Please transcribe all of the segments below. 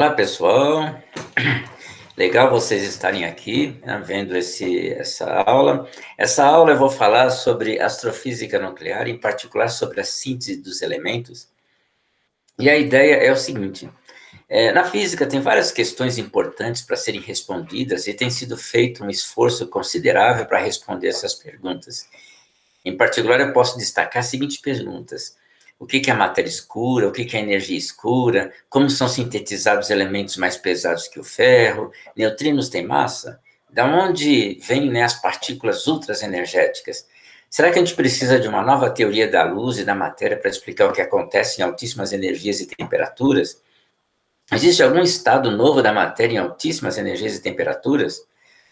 Olá, pessoal. Legal vocês estarem aqui, né, vendo essa aula. Essa aula eu vou falar sobre astrofísica nuclear, em particular sobre a síntese dos elementos. E a ideia é o seguinte: na física tem várias questões importantes para serem respondidas e tem sido feito um esforço considerável para responder essas perguntas. Em particular, eu posso destacar as seguintes perguntas: o que é a matéria escura? O que é a energia escura? Como são sintetizados elementos mais pesados que o ferro? Neutrinos têm massa? Da onde vêm, né, as partículas ultraenergéticas? Será que a gente precisa de uma nova teoria da luz e da matéria para explicar o que acontece em altíssimas energias e temperaturas? Existe algum estado novo da matéria em altíssimas energias e temperaturas?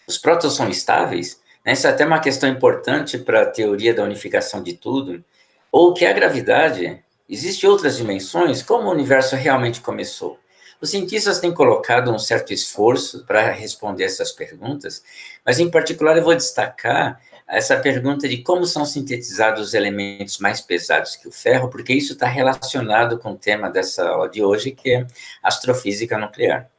Os prótons são estáveis? Essa é até uma questão importante para a teoria da unificação de tudo. Ou o que é a gravidade? Existem outras dimensões? Como o universo realmente começou? Os cientistas têm colocado um certo esforço para responder essas perguntas, mas em particular eu vou destacar essa pergunta de como são sintetizados os elementos mais pesados que o ferro, porque isso está relacionado com o tema dessa aula de hoje, que é astrofísica nuclear.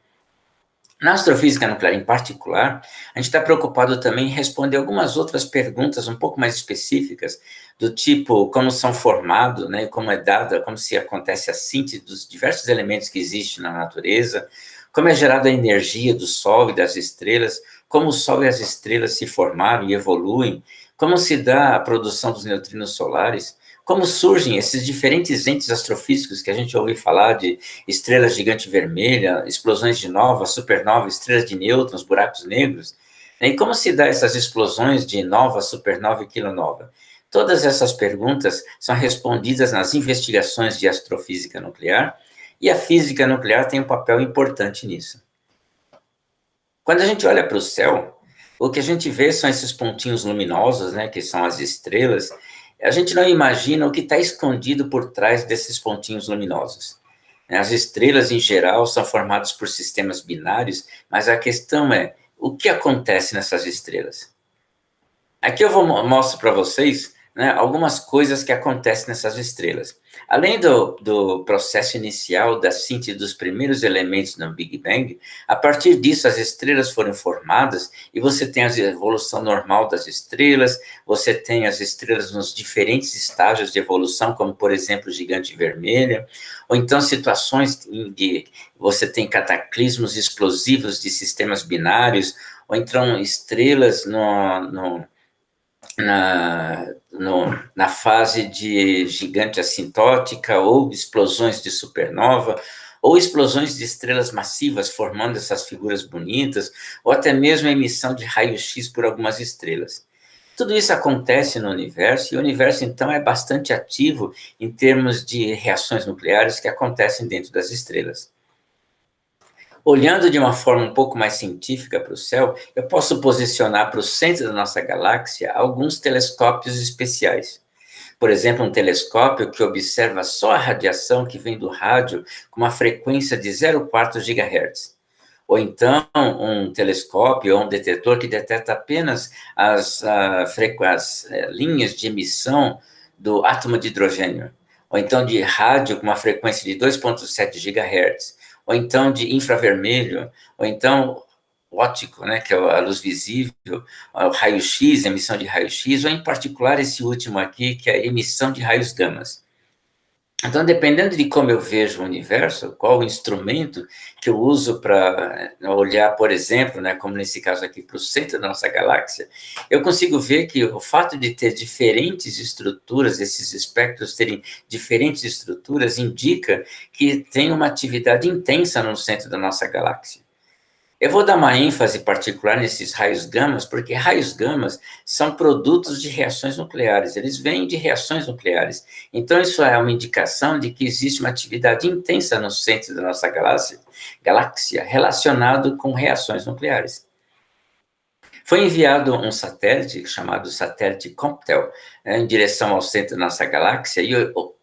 Na astrofísica nuclear, em particular, a gente está preocupado também em responder algumas outras perguntas um pouco mais específicas, do tipo como são formados, né, como é dada, como se acontece a síntese dos diversos elementos que existem na natureza, como é gerada a energia do Sol e das estrelas, como o Sol e as estrelas se formaram e evoluem, como se dá a produção dos neutrinos solares, como surgem esses diferentes entes astrofísicos que a gente ouve falar de estrelas gigante vermelha, explosões de nova, supernova, estrelas de nêutrons, buracos negros, né? E como se dá essas explosões de nova, supernova e quilonova? Todas essas perguntas são respondidas nas investigações de astrofísica nuclear, e a física nuclear tem um papel importante nisso. Quando a gente olha para o céu, o que a gente vê são esses pontinhos luminosos, né, que são as estrelas. A gente não imagina o que está escondido por trás desses pontinhos luminosos. As estrelas, em geral, são formadas por sistemas binários, mas a questão é, o que acontece nessas estrelas? Aqui eu mostro para vocês, né, algumas coisas que acontecem nessas estrelas. Além do processo inicial da síntese dos primeiros elementos no Big Bang, a partir disso as estrelas foram formadas e você tem a evolução normal das estrelas, você tem as estrelas nos diferentes estágios de evolução, como por exemplo o gigante vermelho, ou então situações em que você tem cataclismos explosivos de sistemas binários, ou então estrelas na fase de gigante assintótica, ou explosões de supernova, ou explosões de estrelas massivas formando essas figuras bonitas, ou até mesmo a emissão de raio-x por algumas estrelas. Tudo isso acontece no universo, e o universo, então, é bastante ativo em termos de reações nucleares que acontecem dentro das estrelas. Olhando de uma forma um pouco mais científica para o céu, eu posso posicionar para o centro da nossa galáxia alguns telescópios especiais. Por exemplo, um telescópio que observa só a radiação que vem do rádio com uma frequência de 0,4 GHz. Ou então, um telescópio ou um detetor que detecta apenas as linhas de emissão do átomo de hidrogênio. Ou então de rádio com uma frequência de 2,7 GHz. Ou então de infravermelho, ou então óptico, né, que é a luz visível, o raio-x, emissão de raio-x, ou em particular esse último aqui, que é a emissão de raios gamas. Então, dependendo de como eu vejo o universo, qual o instrumento que eu uso para olhar, por exemplo, né, como nesse caso aqui, para o centro da nossa galáxia, eu consigo ver que o fato de ter diferentes estruturas, esses espectros terem diferentes estruturas, indica que tem uma atividade intensa no centro da nossa galáxia. Eu vou dar uma ênfase particular nesses raios gamas, porque raios gamas são produtos de reações nucleares, eles vêm de reações nucleares. Então, isso é uma indicação de que existe uma atividade intensa no centro da nossa galáxia relacionado com reações nucleares. Foi enviado um satélite chamado satélite Comptel, em direção ao centro da nossa galáxia, e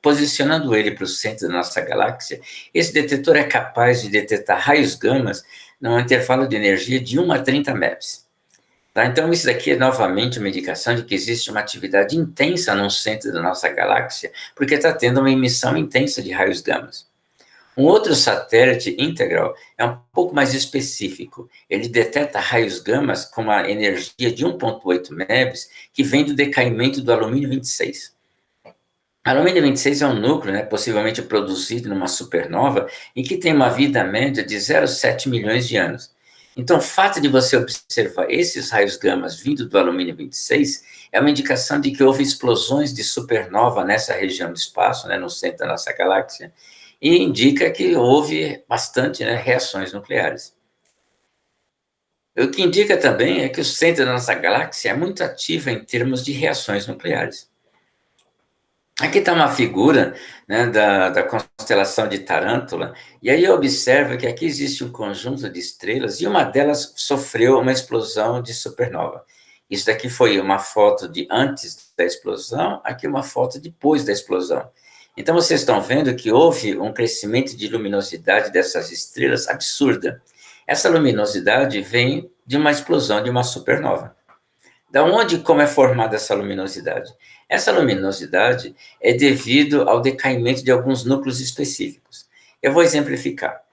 posicionando ele para o centro da nossa galáxia, esse detetor é capaz de detectar raios gamas num intervalo de energia de 1 a 30 MeV. Tá? Então, isso daqui é novamente uma indicação de que existe uma atividade intensa no centro da nossa galáxia, porque está tendo uma emissão intensa de raios gamas. Um outro satélite integral é um pouco mais específico. Ele detecta raios gamas com uma energia de 1,8 MeV, que vem do decaimento do alumínio 26. Alumínio 26 é um núcleo, né, possivelmente produzido numa supernova, e que tem uma vida média de 0,7 milhões de anos. Então, o fato de você observar esses raios gamas vindo do alumínio 26 é uma indicação de que houve explosões de supernova nessa região do espaço, né, no centro da nossa galáxia, e indica que houve bastante, né, reações nucleares. O que indica também é que o centro da nossa galáxia é muito ativo em termos de reações nucleares. Aqui está uma figura, né, da constelação de Tarântula, e aí observa que aqui existe um conjunto de estrelas, e uma delas sofreu uma explosão de supernova. Isso daqui foi uma foto de antes da explosão, aqui uma foto depois da explosão. Então, vocês estão vendo que houve um crescimento de luminosidade dessas estrelas absurda. Essa luminosidade vem de uma explosão de uma supernova. Da onde e como é formada essa luminosidade? Essa luminosidade é devido ao decaimento de alguns núcleos específicos. Eu vou exemplificar.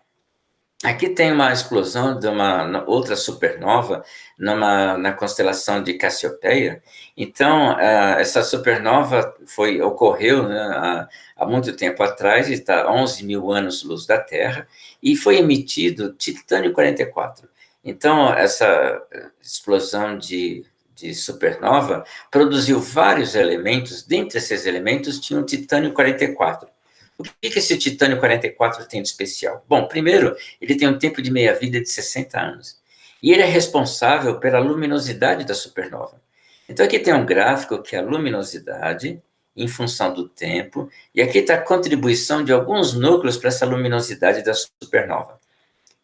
Aqui tem uma explosão de uma outra supernova na constelação de Cassiopeia. Então, essa supernova ocorreu, né, há muito tempo atrás, está 11 mil anos-luz da Terra, e foi emitido titânio 44. Então, essa explosão de supernova produziu vários elementos. Dentre esses elementos tinha o titânio 44. O que esse titânio 44 tem de especial? Bom, primeiro, ele tem um tempo de meia-vida de 60 anos. E ele é responsável pela luminosidade da supernova. Então, aqui tem um gráfico que é a luminosidade em função do tempo, e aqui está a contribuição de alguns núcleos para essa luminosidade da supernova.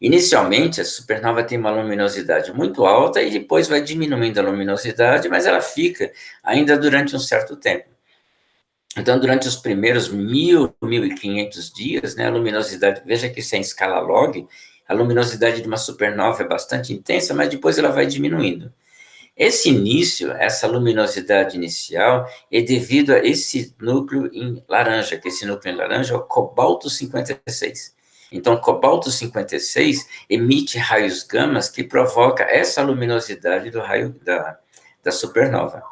Inicialmente, a supernova tem uma luminosidade muito alta e depois vai diminuindo a luminosidade, mas ela fica ainda durante um certo tempo. Então, durante os primeiros 1.500 dias, né, a luminosidade, veja que isso é em escala log, a luminosidade de uma supernova é bastante intensa, mas depois ela vai diminuindo. Esse início, essa luminosidade inicial, é devido a esse núcleo em laranja, que esse núcleo em laranja é o cobalto 56. Então, o cobalto 56 emite raios gamas que provoca essa luminosidade do raio da supernova.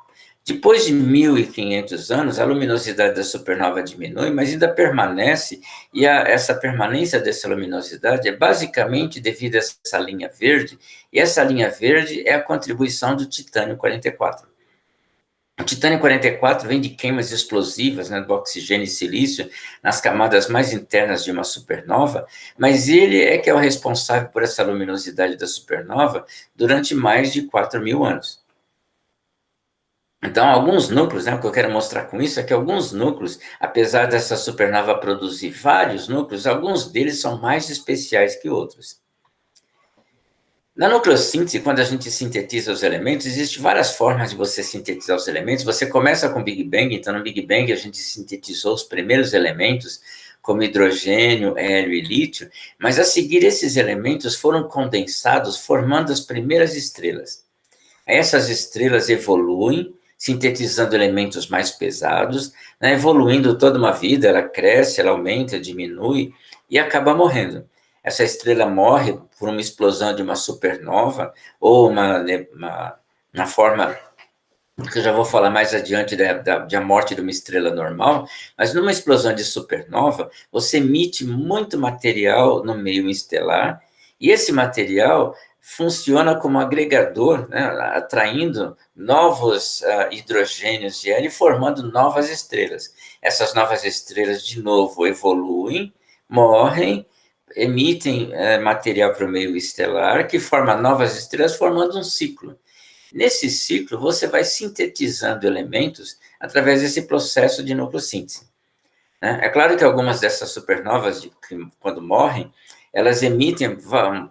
Depois de 1.500 anos, a luminosidade da supernova diminui, mas ainda permanece, e essa permanência dessa luminosidade é basicamente devido a essa linha verde, e essa linha verde é a contribuição do titânio 44. O titânio 44 vem de queimas explosivas, né, do oxigênio e silício nas camadas mais internas de uma supernova, mas ele é que é o responsável por essa luminosidade da supernova durante mais de 4.000 anos. Então, alguns núcleos, né, o que eu quero mostrar com isso é que alguns núcleos, apesar dessa supernova produzir vários núcleos, alguns deles são mais especiais que outros. Na nucleossíntese, quando a gente sintetiza os elementos, existem várias formas de você sintetizar os elementos. Você começa com o Big Bang, então no Big Bang a gente sintetizou os primeiros elementos, como hidrogênio, hélio e lítio, mas a seguir esses elementos foram condensados, formando as primeiras estrelas. Essas estrelas evoluem, sintetizando elementos mais pesados, né, evoluindo toda uma vida, ela cresce, ela aumenta, diminui e acaba morrendo. Essa estrela morre por uma explosão de uma supernova ou uma forma que eu já vou falar mais adiante da morte de uma estrela normal, mas numa explosão de supernova, você emite muito material no meio estelar, e esse material funciona como agregador, né, atraindo novos hidrogênios de hélio e formando novas estrelas. Essas novas estrelas, de novo, evoluem, morrem, emitem material para o meio estelar, que forma novas estrelas, formando um ciclo. Nesse ciclo, você vai sintetizando elementos através desse processo de nucleossíntese. Né? É claro que algumas dessas supernovas, quando morrem, elas emitem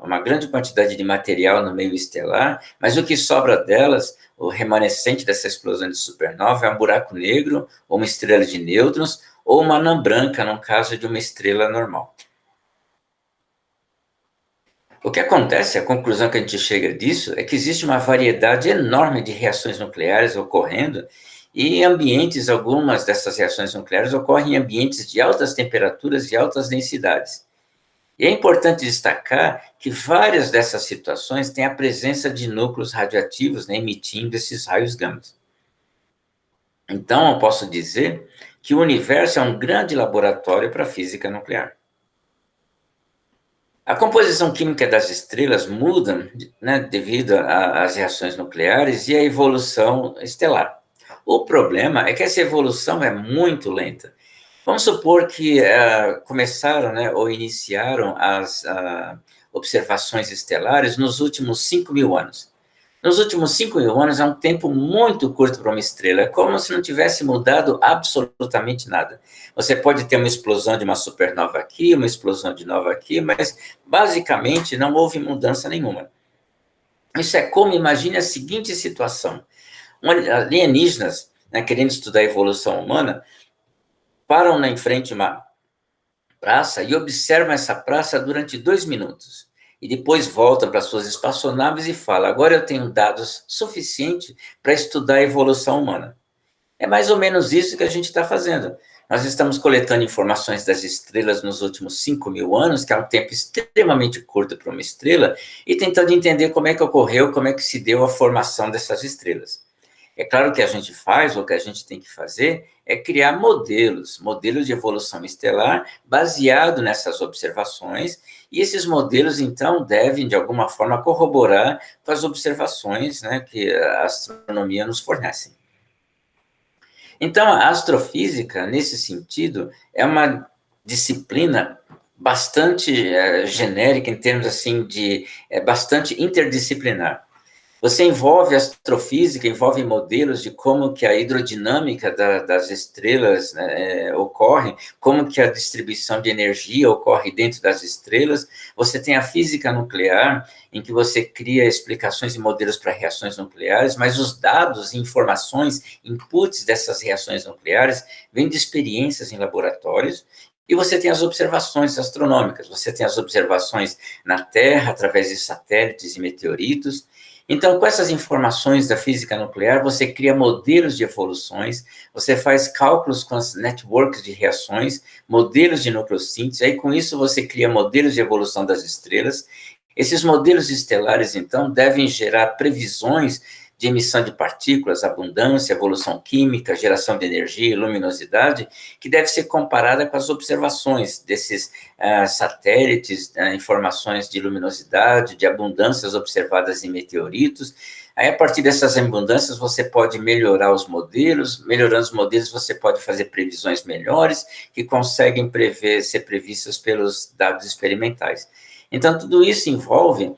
uma grande quantidade de material no meio estelar, mas o que sobra delas, o remanescente dessa explosão de supernova, é um buraco negro, ou uma estrela de nêutrons, ou uma anã branca, no caso de uma estrela normal. O que acontece, a conclusão que a gente chega disso, é que existe uma variedade enorme de reações nucleares ocorrendo, e em ambientes, algumas dessas reações nucleares ocorrem em ambientes de altas temperaturas e altas densidades. E é importante destacar que várias dessas situações têm a presença de núcleos radioativos, né, emitindo esses raios gama. Então, eu posso dizer que o universo é um grande laboratório para a física nuclear. A composição química das estrelas muda, né, devido às reações nucleares e à evolução estelar. O problema é que essa evolução é muito lenta. Vamos supor que começaram, né, ou iniciaram as observações estelares nos últimos 5.000 anos. Nos últimos 5.000 anos é um tempo muito curto para uma estrela, é como se não tivesse mudado absolutamente nada. Você pode ter uma explosão de uma supernova aqui, uma explosão de nova aqui, mas basicamente não houve mudança nenhuma. Isso é como, imagine a seguinte situação: alienígenas, né, querendo estudar a evolução humana, param em frente a uma praça e observam essa praça durante 2 minutos. E depois voltam para suas espaçonaves e falam: agora eu tenho dados suficientes para estudar a evolução humana. É mais ou menos isso que a gente está fazendo. Nós estamos coletando informações das estrelas nos últimos 5.000 anos, que é um tempo extremamente curto para uma estrela, e tentando entender como é que ocorreu, como é que se deu a formação dessas estrelas. É claro que a gente faz, ou que a gente tem que fazer, é criar modelos de evolução estelar baseado nessas observações, e esses modelos, então, devem, de alguma forma, corroborar com as observações, né, que a astronomia nos fornece. Então, a astrofísica, nesse sentido, é uma disciplina bastante genérica, em termos assim de bastante interdisciplinar. Você envolve astrofísica, envolve modelos de como que a hidrodinâmica das estrelas, né, ocorre, como que a distribuição de energia ocorre dentro das estrelas. Você tem a física nuclear, em que você cria explicações e modelos para reações nucleares, mas os dados, informações, inputs dessas reações nucleares vêm de experiências em laboratórios. E você tem as observações astronômicas, você tem as observações na Terra, através de satélites e meteoritos. Então, com essas informações da física nuclear, você cria modelos de evoluções, você faz cálculos com as networks de reações, modelos de nucleossíntese, aí com isso você cria modelos de evolução das estrelas. Esses modelos estelares, então, devem gerar previsões de emissão de partículas, abundância, evolução química, geração de energia e luminosidade, que deve ser comparada com as observações desses satélites, informações de luminosidade, de abundâncias observadas em meteoritos. Aí, a partir dessas abundâncias, você pode melhorar os modelos, melhorando os modelos, você pode fazer previsões melhores, que conseguem ser previstas pelos dados experimentais. Então, tudo isso envolve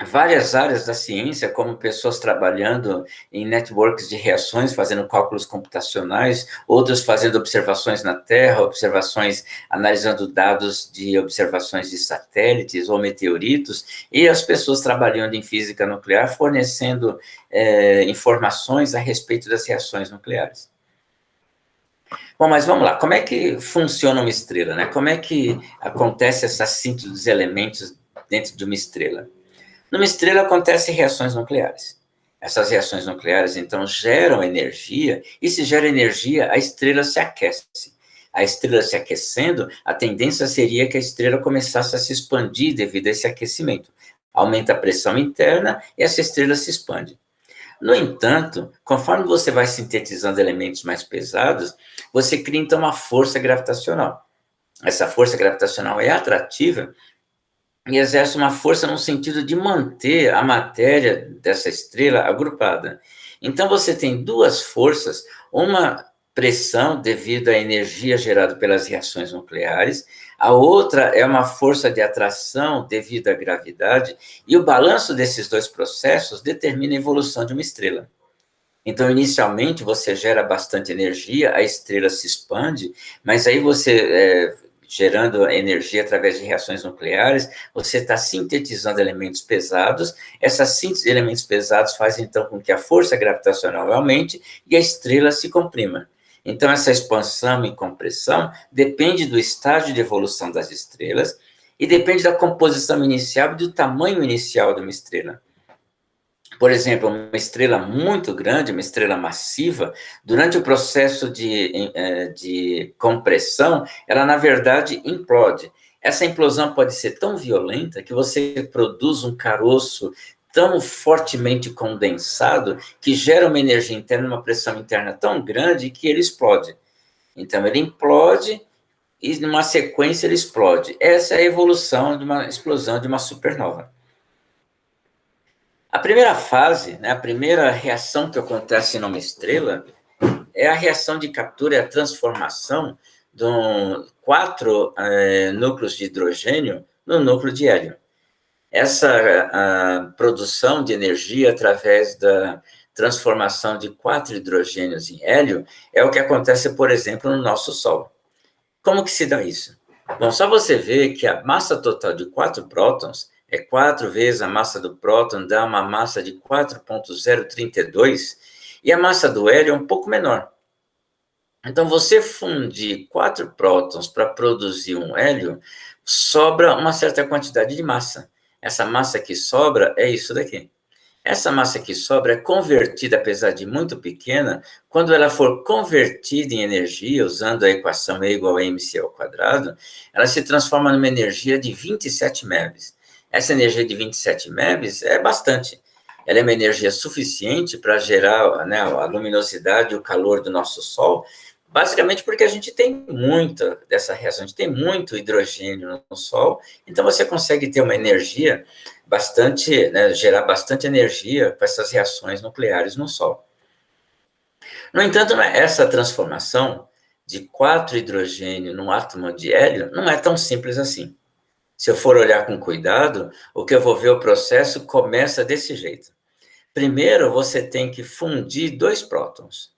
várias áreas da ciência, como pessoas trabalhando em networks de reações, fazendo cálculos computacionais, outros fazendo observações na Terra, observações, analisando dados de observações de satélites ou meteoritos, e as pessoas trabalhando em física nuclear, fornecendo informações a respeito das reações nucleares. Bom, mas vamos lá, como é que funciona uma estrela, né? Como é que acontece essa síntese dos elementos dentro de uma estrela? Numa estrela acontecem reações nucleares. Essas reações nucleares, então, geram energia, e se gera energia, a estrela se aquece. A estrela se aquecendo, a tendência seria que a estrela começasse a se expandir devido a esse aquecimento. Aumenta a pressão interna e essa estrela se expande. No entanto, conforme você vai sintetizando elementos mais pesados, você cria, então, uma força gravitacional. Essa força gravitacional é atrativa e exerce uma força no sentido de manter a matéria dessa estrela agrupada. Então, você tem duas forças, uma pressão devido à energia gerada pelas reações nucleares, a outra é uma força de atração devido à gravidade, e o balanço desses dois processos determina a evolução de uma estrela. Então, inicialmente, você gera bastante energia, a estrela se expande, mas aí você, gerando energia através de reações nucleares, você está sintetizando elementos pesados, essa síntese de elementos pesados faz, então, com que a força gravitacional aumente e a estrela se comprima. Então, essa expansão e compressão depende do estágio de evolução das estrelas e depende da composição inicial e do tamanho inicial de uma estrela. Por exemplo, uma estrela muito grande, uma estrela massiva, durante o processo de compressão, ela, na verdade, implode. essa implosão pode ser tão violenta que você produz um caroço tão fortemente condensado que gera uma energia interna, uma pressão interna tão grande que ele explode. Então, ele implode e, numa sequência, ele explode. Essa é a evolução de uma explosão de uma supernova. A primeira fase, né, a primeira reação que acontece numa estrela é a reação de captura e a transformação de quatro núcleos de hidrogênio no núcleo de hélio. Essa a produção de energia através da transformação de 4 hidrogênios em hélio é o que acontece, por exemplo, no nosso Sol. Como que se dá isso? Bom, só você ver que a massa total de 4 prótons é 4 vezes a massa do próton, dá uma massa de 4,032, e a massa do hélio é um pouco menor. Então, você fundir 4 prótons para produzir um hélio, sobra uma certa quantidade de massa. Essa massa que sobra é isso daqui. Essa massa que sobra é convertida, apesar de muito pequena, quando ela for convertida em energia, usando a equação E igual a mc ao quadrado, ela se transforma numa energia de 27 MeVs. Essa energia de 27 MeVs é bastante. Ela é uma energia suficiente para gerar, né, a luminosidade e o calor do nosso Sol, basicamente porque a gente tem muita dessa reação, a gente tem muito hidrogênio no Sol, então você consegue ter uma energia bastante, né, gerar bastante energia com essas reações nucleares no Sol. No entanto, essa transformação de 4 hidrogênio num átomo de hélio não é tão simples assim. Se eu for olhar com cuidado, o que eu vou ver o processo começa desse jeito. Primeiro, você tem que fundir 2 prótons.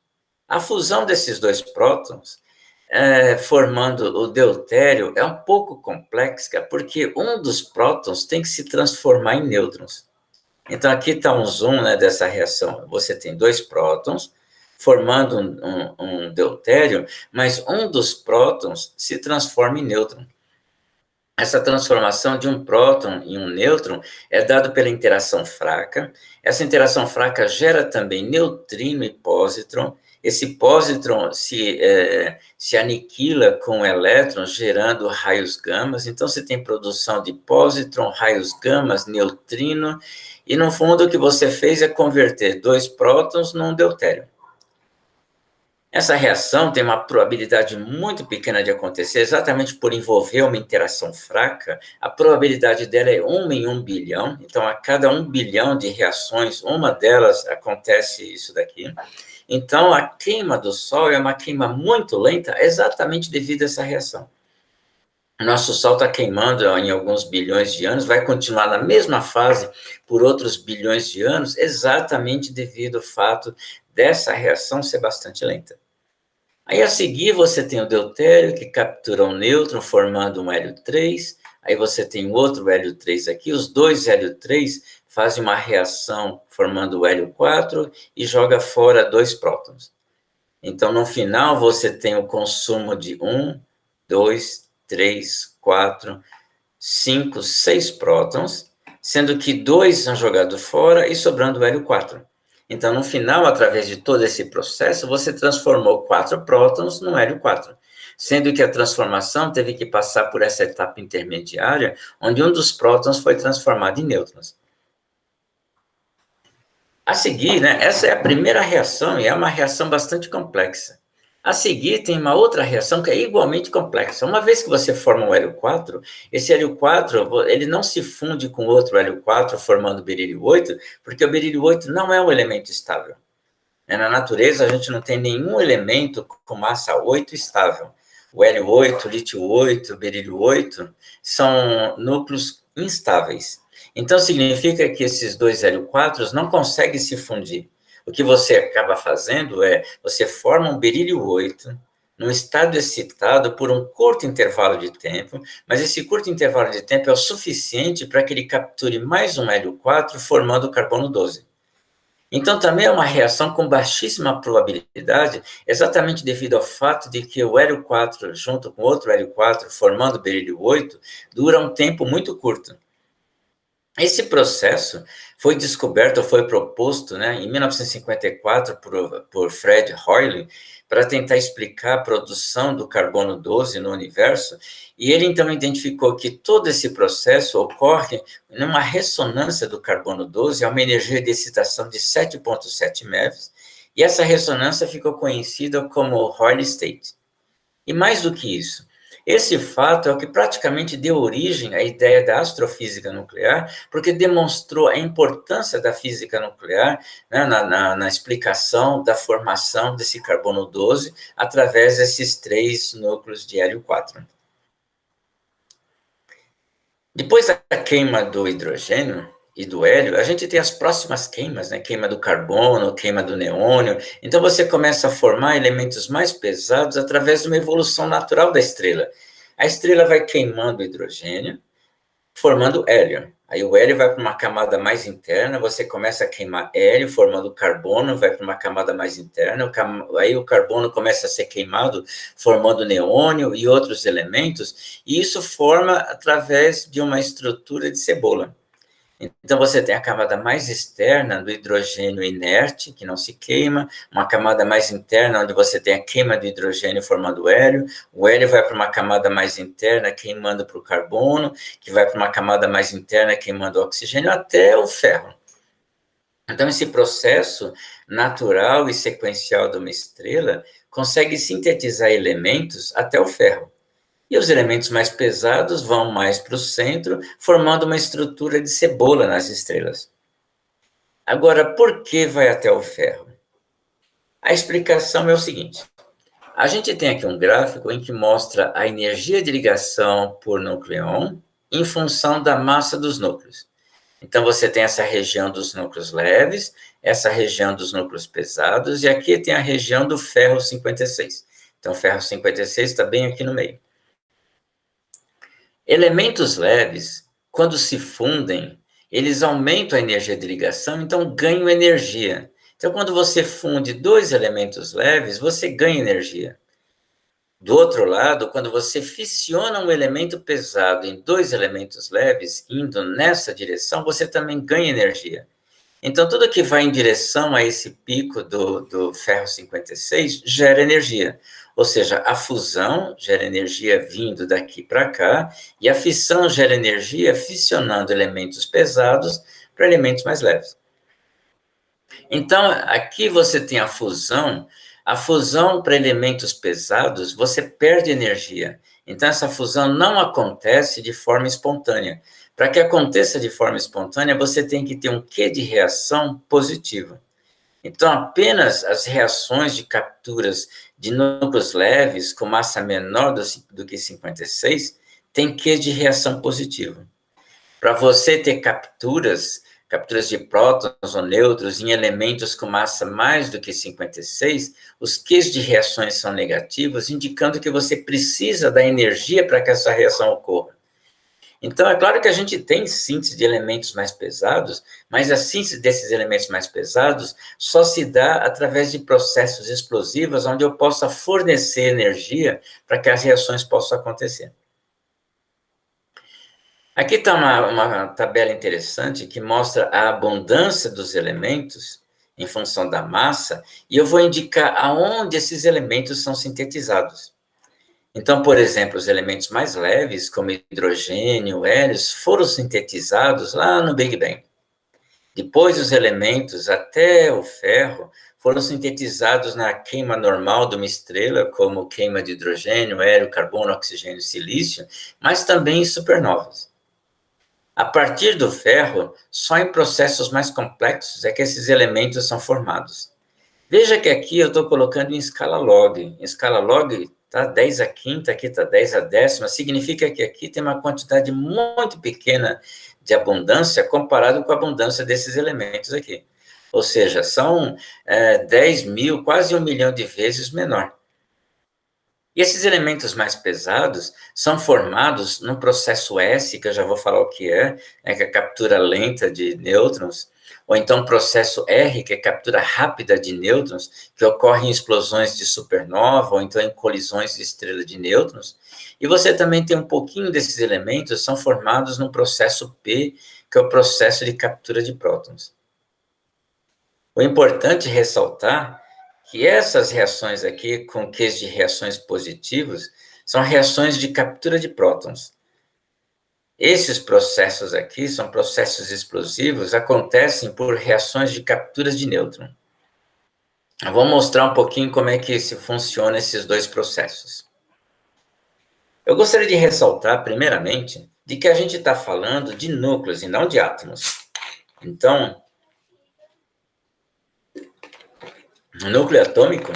A fusão desses 2 prótons, formando o deutério, é um pouco complexa, porque um dos prótons tem que se transformar em nêutrons. Então, aqui está um zoom, né, dessa reação. Você tem 2 prótons, formando um deutério, mas um dos prótons se transforma em nêutron. Essa transformação de um próton em um nêutron é dado pela interação fraca. Essa interação fraca gera também neutrino e pósitron. Esse pósitron se aniquila com elétrons, gerando raios gamas. Então, você tem produção de pósitron, raios gamas, neutrino. E, no fundo, o que você fez é converter 2 prótons num deutério. Essa reação tem uma probabilidade muito pequena de acontecer, exatamente por envolver uma interação fraca. A probabilidade dela é 1 em 1 bilhão, então a cada 1 bilhão de reações, uma delas acontece isso daqui. Então, a queima do Sol é uma queima muito lenta, exatamente devido a essa reação. O nosso Sol está queimando em alguns bilhões de anos, vai continuar na mesma fase por outros bilhões de anos, exatamente devido ao fato dessa reação ser bastante lenta. Aí, a seguir, você tem o deutério, que captura um nêutron, formando um hélio 3. Aí, você tem outro hélio 3 aqui. Os 2 hélio 3 fazem uma reação, formando o hélio 4, e joga fora 2 prótons. Então, no final, você tem o consumo de 1, 2, 3, 4, 5, 6 prótons, sendo que 2 são jogados fora e sobrando o hélio 4. Então, no final, através de todo esse processo, você transformou 4 prótons no hélio 4, sendo que a transformação teve que passar por essa etapa intermediária, onde um dos prótons foi transformado em nêutrons. A seguir, né, essa é a primeira reação, e é uma reação bastante complexa. A seguir, tem uma outra reação que é igualmente complexa. Uma vez que você forma um hélio 4, esse hélio 4 ele não se funde com outro hélio 4, formando o berílio 8, porque o berílio 8 não é um elemento estável. Na natureza, a gente não tem nenhum elemento com massa 8 estável. O hélio 8, o lítio 8, o berílio 8 são núcleos instáveis. Então, significa que esses 2 hélio 4 não conseguem se fundir. O que você acaba fazendo é, você forma um berílio 8 num estado excitado por um curto intervalo de tempo, mas esse curto intervalo de tempo é o suficiente para que ele capture mais um hélio 4, formando o carbono 12. Então, também é uma reação com baixíssima probabilidade, exatamente devido ao fato de que o hélio 4, junto com outro hélio 4, formando o berílio 8, dura um tempo muito curto. Esse processo foi descoberto, foi proposto, né, em 1954 por Fred Hoyle, para tentar explicar a produção do carbono 12 no universo, e ele então identificou que todo esse processo ocorre numa ressonância do carbono 12 a uma energia de excitação de 7,7 MeV, e essa ressonância ficou conhecida como Hoyle State. E mais do que isso, esse fato é o que praticamente deu origem à ideia da astrofísica nuclear, porque demonstrou a importância da física nuclear, né, na explicação da formação desse carbono 12 através desses 3 núcleos de hélio 4. Depois da queima do hidrogênio e do hélio, a gente tem as próximas queimas, né? Queima do carbono, queima do neônio. Então você começa a formar elementos mais pesados através de uma evolução natural da estrela. A estrela vai queimando o hidrogênio, formando hélio. Aí o hélio vai para uma camada mais interna, você começa a queimar hélio, formando carbono, vai para uma camada mais interna, aí o carbono começa a ser queimado, formando neônio e outros elementos, e isso forma através de uma estrutura de cebola. Então, você tem a camada mais externa do hidrogênio inerte, que não se queima, uma camada mais interna, onde você tem a queima do hidrogênio formando hélio, o hélio vai para uma camada mais interna, queimando para o carbono, que vai para uma camada mais interna, queimando o oxigênio, até o ferro. Então, esse processo natural e sequencial de uma estrela consegue sintetizar elementos até o ferro. E os elementos mais pesados vão mais para o centro, formando uma estrutura de cebola nas estrelas. Agora, por que vai até o ferro? A explicação é o seguinte: a gente tem aqui um gráfico em que mostra a energia de ligação por nucleon em função da massa dos núcleos. Então, você tem essa região dos núcleos leves, essa região dos núcleos pesados, e aqui tem a região do ferro 56. Então, o ferro 56 está bem aqui no meio. Elementos leves, quando se fundem, eles aumentam a energia de ligação, então ganham energia. Então, quando você funde 2 elementos leves, você ganha energia. Do outro lado, quando você fissiona um elemento pesado em 2 elementos leves, indo nessa direção, você também ganha energia. Então, tudo que vai em direção a esse pico do ferro 56 gera energia. Ou seja, a fusão gera energia vindo daqui para cá, e a fissão gera energia fissionando elementos pesados para elementos mais leves. Então, aqui você tem a fusão para elementos pesados, você perde energia. Então, essa fusão não acontece de forma espontânea. Para que aconteça de forma espontânea, você tem que ter um quê de reação positiva. Então, apenas as reações de capturas de núcleos leves com massa menor do que 56 tem quê de reação positiva. Para você ter capturas de prótons ou nêutrons em elementos com massa mais do que 56, os quês de reações são negativos, indicando que você precisa da energia para que essa reação ocorra. Então, é claro que a gente tem síntese de elementos mais pesados, mas a síntese desses elementos mais pesados só se dá através de processos explosivos, onde eu possa fornecer energia para que as reações possam acontecer. Aqui está uma tabela interessante que mostra a abundância dos elementos em função da massa, e eu vou indicar aonde esses elementos são sintetizados. Então, por exemplo, os elementos mais leves, como hidrogênio, hélios, foram sintetizados lá no Big Bang. Depois, os elementos, até o ferro, foram sintetizados na queima normal de uma estrela, como queima de hidrogênio, hélio, carbono, oxigênio e silício, mas também em supernovas. A partir do ferro, só em processos mais complexos é que esses elementos são formados. Veja que aqui eu estou colocando em escala log. Em escala log, está 10 a quinta, aqui está 10 a décima, significa que aqui tem uma quantidade muito pequena de abundância comparado com a abundância desses elementos aqui. Ou seja, são 10 mil, quase 1 milhão de vezes menor. E esses elementos mais pesados são formados num processo S, que eu já vou falar o que é, que é a captura lenta de nêutrons, ou então processo R, que é a captura rápida de nêutrons, que ocorre em explosões de supernova, ou então em colisões de estrela de nêutrons. E você também tem um pouquinho desses elementos, são formados num processo P, que é o processo de captura de prótons. O importante é ressaltar que essas reações aqui, com Qs de reações positivas, são reações de captura de prótons. Esses processos aqui são processos explosivos, acontecem por reações de capturas de nêutron. Eu vou mostrar um pouquinho como é que funciona esses dois processos. Eu gostaria de ressaltar, primeiramente, de que a gente está falando de núcleos e não de átomos. Então, o núcleo atômico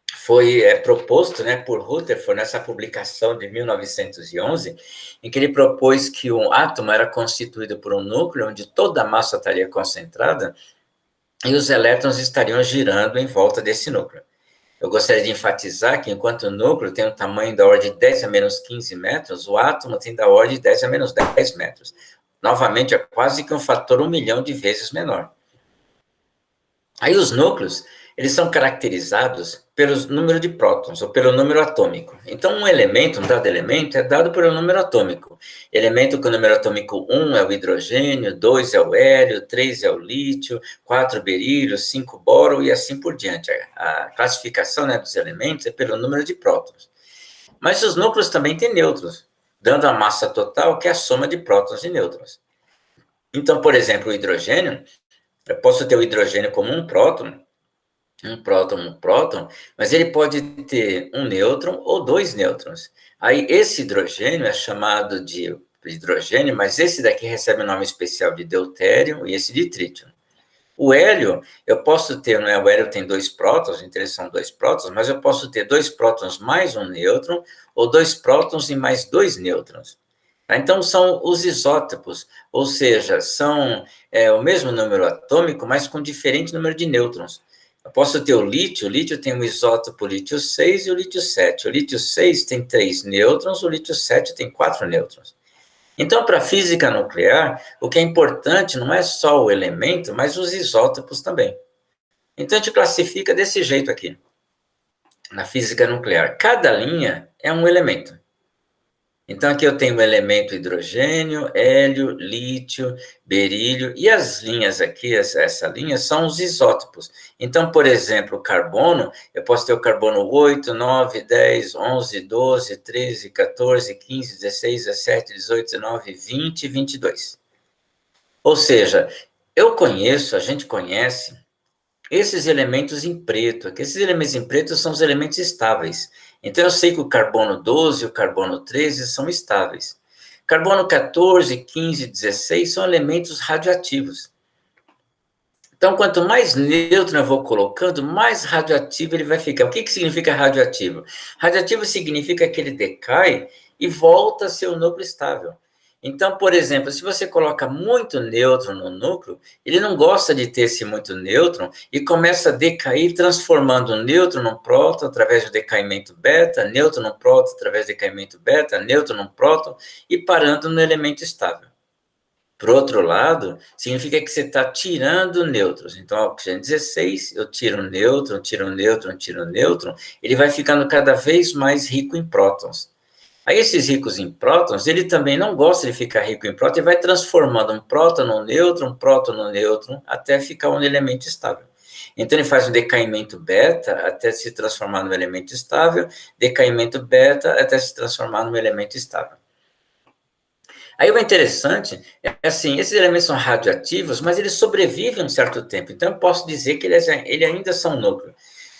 foi proposto, né, por Rutherford nessa publicação de 1911, em que ele propôs que um átomo era constituído por um núcleo onde toda a massa estaria concentrada e os elétrons estariam girando em volta desse núcleo. Eu gostaria de enfatizar que enquanto o núcleo tem um tamanho da ordem de 10 a menos 15 metros, o átomo tem da ordem de 10 a menos 10 metros. Novamente, é quase que um fator 1 milhão de vezes menor. Aí os núcleos, eles são caracterizados pelo número de prótons, ou pelo número atômico. Então, um dado elemento, é dado pelo número atômico. Elemento com o número atômico 1 é o hidrogênio, 2 é o hélio, 3 é o lítio, 4 berílio, 5 boro e assim por diante. A classificação, né, dos elementos é pelo número de prótons. Mas os núcleos também têm nêutrons, dando a massa total, que é a soma de prótons e nêutrons. Então, por exemplo, o hidrogênio, eu posso ter o hidrogênio como um próton, mas ele pode ter um nêutron ou dois nêutrons. Aí esse hidrogênio é chamado de hidrogênio, mas esse daqui recebe o nome especial de deutério e esse de trítio. O hélio, eu posso ter, o hélio tem dois prótons, então eles são dois prótons, mas eu posso ter dois prótons mais um nêutron, ou dois prótons e mais dois nêutrons. Então, são os isótopos, ou seja, são o mesmo número atômico, mas com diferente número de nêutrons. Eu posso ter o lítio tem um isótopo lítio 6 e o lítio 7. O lítio 6 tem 3 nêutrons, o lítio 7 tem 4 nêutrons. Então, para a física nuclear, o que é importante não é só o elemento, mas os isótopos também. Então, a gente classifica desse jeito aqui, na física nuclear. Cada linha é um elemento. Então, aqui eu tenho o elemento hidrogênio, hélio, lítio, berílio, e as linhas aqui, essa linha, são os isótopos. Então, por exemplo, o carbono, eu posso ter o carbono 8, 9, 10, 11, 12, 13, 14, 15, 16, 17, 18, 19, 20 e 22. Ou seja, a gente conhece esses elementos em preto, que esses elementos em preto são os elementos estáveis. Então, eu sei que o carbono 12 e o carbono 13 são estáveis. Carbono 14, 15, 16 são elementos radioativos. Então, quanto mais nêutron eu vou colocando, mais radioativo ele vai ficar. O que significa radioativo? Radioativo significa que ele decai e volta a ser o núcleo estável. Então, por exemplo, se você coloca muito nêutron no núcleo, ele não gosta de ter esse muito nêutron e começa a decair, transformando o nêutron num próton através do decaimento beta, nêutron num próton através do decaimento beta, nêutron num próton e parando no elemento estável. Por outro lado, significa que você está tirando nêutrons. Então, oxigênio 16, eu tiro um nêutron, tiro um nêutron, tiro um nêutron, ele vai ficando cada vez mais rico em prótons. Aí, esses ricos em prótons, ele também não gosta de ficar rico em prótons, ele vai transformando um próton num nêutron, até ficar um elemento estável. Então, ele faz um decaimento beta até se transformar num elemento estável, decaimento beta até se transformar num elemento estável. Aí, o interessante é assim, esses elementos são radioativos, mas eles sobrevivem um certo tempo. Então, eu posso dizer que eles ainda são núcleo.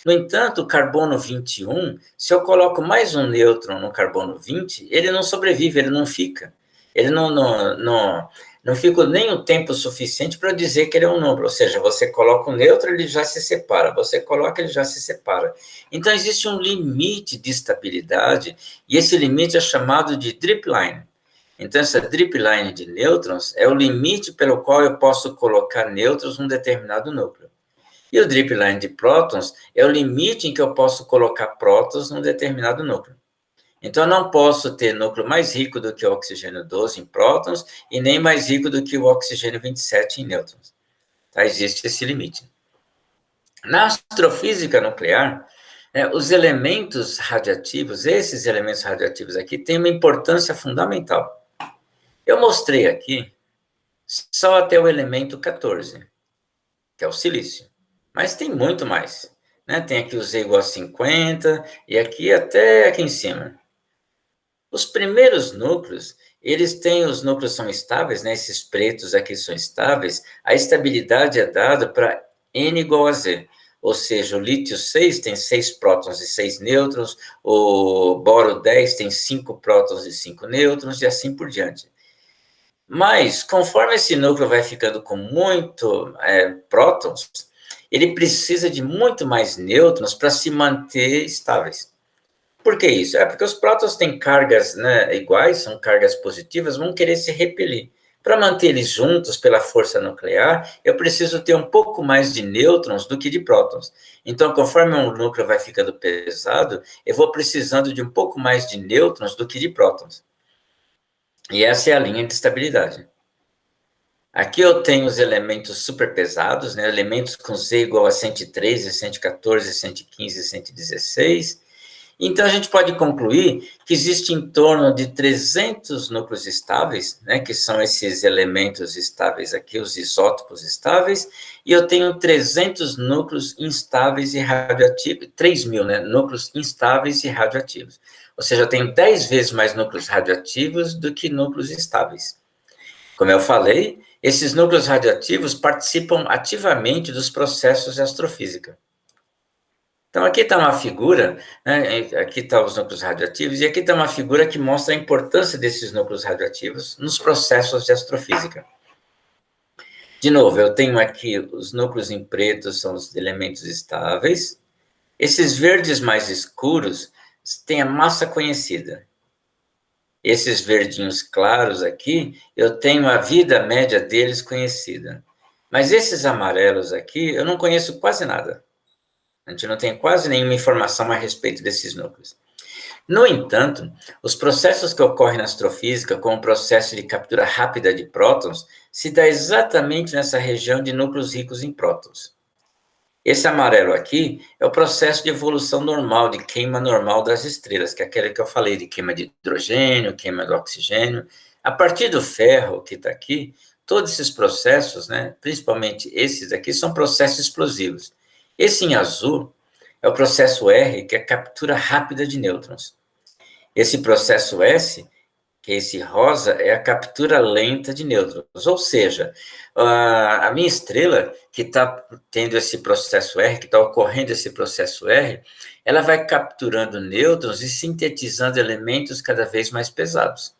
No entanto, o carbono 21, se eu coloco mais um nêutron no carbono 20, ele não sobrevive, ele não fica. Ele não fica nem o tempo suficiente para dizer que ele é um núcleo. Ou seja, você coloca um nêutron, ele já se separa. Você coloca, ele já se separa. Então, existe um limite de estabilidade, e esse limite é chamado de drip line. Então, essa drip line de nêutrons é o limite pelo qual eu posso colocar nêutrons num determinado núcleo. E o drip line de prótons é o limite em que eu posso colocar prótons num determinado núcleo. Então, eu não posso ter núcleo mais rico do que o oxigênio 12 em prótons e nem mais rico do que o oxigênio 27 em nêutrons. Tá? Existe esse limite. Na astrofísica nuclear, os elementos radiativos, esses elementos radiativos aqui, têm uma importância fundamental. Eu mostrei aqui só até o elemento 14, que é o silício. Mas tem muito mais, né? Tem aqui o Z igual a 50, e aqui até aqui em cima. Os primeiros núcleos, os núcleos são estáveis, né? Esses pretos aqui são estáveis. A estabilidade é dada para N igual a Z. Ou seja, o lítio 6 tem 6 prótons e 6 nêutrons, o boro 10 tem 5 prótons e 5 nêutrons, e assim por diante. Mas, conforme esse núcleo vai ficando com muito prótons, ele precisa de muito mais nêutrons para se manter estáveis. Por que isso? É porque os prótons têm cargas, né, iguais, são cargas positivas, vão querer se repelir. Para manter eles juntos pela força nuclear, eu preciso ter um pouco mais de nêutrons do que de prótons. Então, conforme um núcleo vai ficando pesado, eu vou precisando de um pouco mais de nêutrons do que de prótons. E essa é a linha de estabilidade. Aqui eu tenho os elementos super pesados, né, elementos com Z igual a 103, 114, 115, 116. Então, a gente pode concluir que existe em torno de 300 núcleos estáveis, né, que são esses elementos estáveis aqui, os isótopos estáveis, e eu tenho 300 núcleos instáveis e radioativos, 3.000, né, núcleos instáveis e radioativos. Ou seja, eu tenho 10 vezes mais núcleos radioativos do que núcleos estáveis. Como eu falei, esses núcleos radioativos participam ativamente dos processos de astrofísica. Então, aqui está uma figura, né, aqui estão os núcleos radioativos, e aqui está uma figura que mostra a importância desses núcleos radioativos nos processos de astrofísica. De novo, eu tenho aqui os núcleos em preto, são os elementos estáveis. Esses verdes mais escuros têm a massa conhecida. Esses verdinhos claros aqui, eu tenho a vida média deles conhecida. Mas esses amarelos aqui, eu não conheço quase nada. A gente não tem quase nenhuma informação a respeito desses núcleos. No entanto, os processos que ocorrem na astrofísica, como o processo de captura rápida de prótons, se dá exatamente nessa região de núcleos ricos em prótons. Esse amarelo aqui é o processo de evolução normal, de queima normal das estrelas, que é aquele que eu falei, de queima de hidrogênio, queima do oxigênio. A partir do ferro que está aqui, todos esses processos, né, principalmente esses aqui, são processos explosivos. Esse em azul é o processo R, que é a captura rápida de nêutrons. Esse processo S, que é esse rosa, é a captura lenta de nêutrons. Ou seja, a minha estrela, que está tendo esse processo R, que está ocorrendo esse processo R, ela vai capturando nêutrons e sintetizando elementos cada vez mais pesados.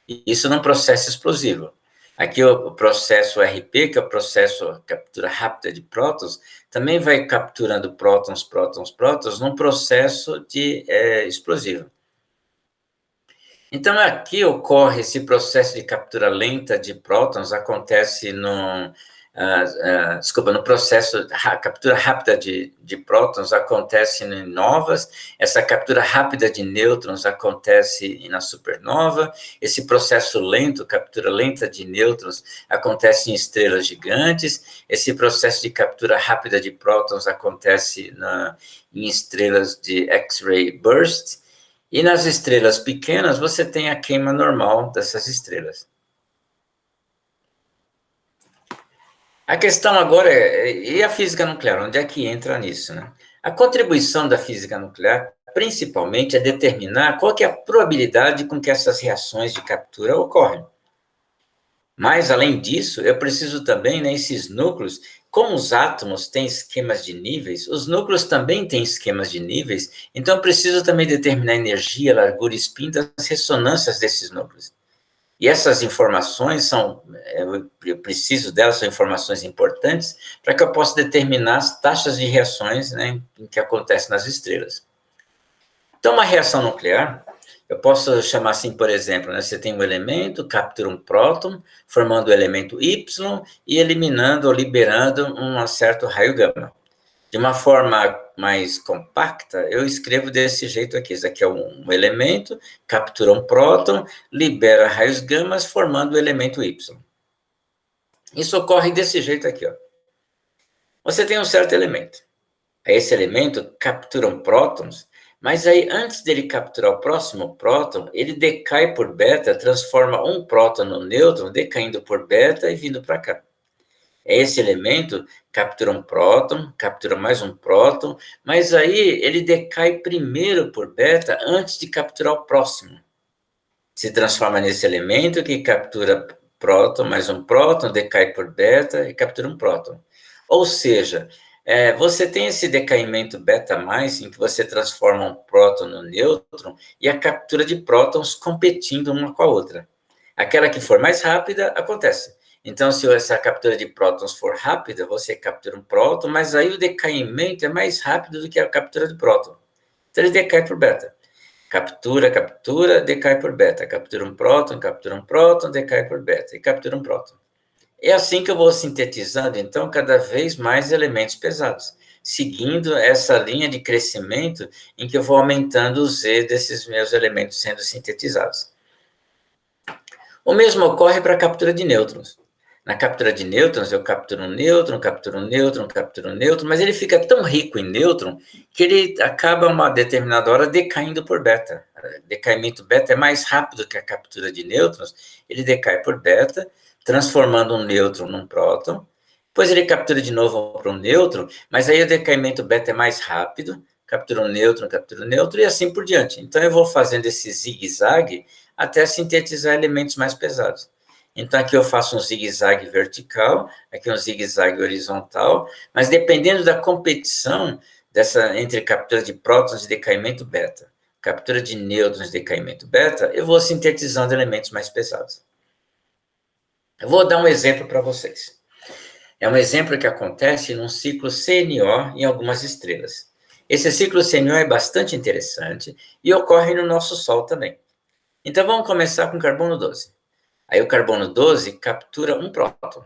Isso num processo explosivo. Aqui o processo RP, que é o processo captura rápida de prótons, também vai capturando prótons, prótons, prótons, num processo de explosivo. Então, aqui ocorre esse processo de captura lenta de prótons, acontece no processo, captura rápida de prótons acontece em novas, essa captura rápida de nêutrons acontece na supernova, esse processo lento, captura lenta de nêutrons, acontece em estrelas gigantes, esse processo de captura rápida de prótons acontece em estrelas de X-ray burst, e nas estrelas pequenas, você tem a queima normal dessas estrelas. A questão agora e a física nuclear? Onde é que entra nisso, né? A contribuição da física nuclear, principalmente, é determinar qual que é a probabilidade com que essas reações de captura ocorrem. Mas, além disso, eu preciso também, né, esses núcleos, como os átomos têm esquemas de níveis, os núcleos também têm esquemas de níveis, então eu preciso também determinar a energia, largura e spin das ressonâncias desses núcleos. E essas informações eu preciso delas, são informações importantes, para que eu possa determinar as taxas de reações, né, que acontecem nas estrelas. Então, uma reação nuclear, eu posso chamar assim, por exemplo, né, você tem um elemento, captura um próton, formando o elemento Y e eliminando ou liberando um certo raio gama. De uma forma mais compacta, eu escrevo desse jeito aqui. Isso aqui é um elemento, captura um próton, libera raios gamas, formando o elemento Y. Isso ocorre desse jeito aqui, ó. Você tem um certo elemento. Esse elemento captura prótons, Mas aí, antes dele capturar o próximo próton, ele decai por beta, transforma um próton no nêutron, decaindo por beta e vindo para cá. Esse elemento captura um próton, captura mais um próton, mas aí ele decai primeiro por beta antes de capturar o próximo. Se transforma nesse elemento que captura próton, mais um próton, decai por beta e captura um próton. Ou seja, você tem esse decaimento beta mais, em que você transforma um próton no nêutron e a captura de prótons competindo uma com a outra. Aquela que for mais rápida, acontece. Então, se essa captura de prótons for rápida, você captura um próton, mas aí o decaimento é mais rápido do que a captura de próton. Então, ele decai por beta. Captura, captura, decai por beta. Captura um próton, decai por beta. E captura um próton. É assim que eu vou sintetizando, então, cada vez mais elementos pesados, seguindo essa linha de crescimento em que eu vou aumentando o Z desses meus elementos sendo sintetizados. O mesmo ocorre para a captura de nêutrons. Na captura de nêutrons, eu capturo um nêutron, capturo um nêutron, capturo um nêutron, mas ele fica tão rico em nêutron que ele acaba, uma determinada hora, decaindo por beta. O decaimento beta é mais rápido que a captura de nêutrons, ele decai por beta, transformando um nêutron num próton, depois ele captura de novo para um nêutron, mas aí o decaimento beta é mais rápido, captura um nêutron, e assim por diante. Então, eu vou fazendo esse zigue-zague até sintetizar elementos mais pesados. Então, aqui eu faço um zigue-zague vertical, aqui um zigue-zague horizontal, mas dependendo da competição entre captura de prótons e decaimento beta, captura de nêutrons e decaimento beta, eu vou sintetizando elementos mais pesados. Eu vou dar um exemplo para vocês. É um exemplo que acontece num ciclo CNO em algumas estrelas. Esse ciclo CNO é bastante interessante e ocorre no nosso Sol também. Então, vamos começar com carbono 12. Aí o carbono 12 captura um próton.